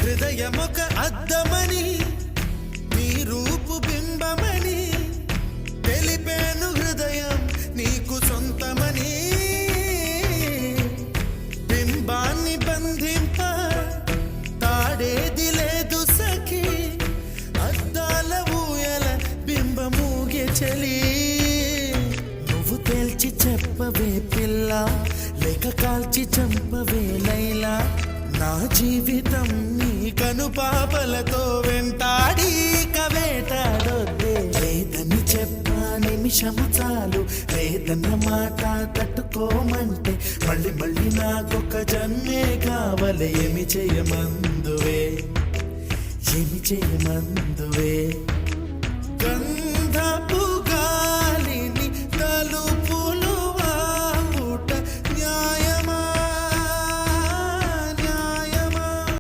హృదయమొక అద్దమని నీ రూపు బింబమని తెలిపేను హృదయం నీకు సొంతమని బింబాన్ని బంధింప తాడేది లేదు సఖి అద్దాల ఊయల బింబమూగే చలి నువ్వు తేల్చి చెప్పవే పిల్ల లేక కాల్చి చంపవే లైలా నా జీవితం నీ కనుపాపలతో వెంటాడి కవేటాడొద్దే లేదని చెప్పా నిమిషము చాలు లేదన్న మాట తట్టుకోమంటే మళ్ళీ మళ్ళీ నాకొక జన్మే కావలే ఏమి చేయమందువే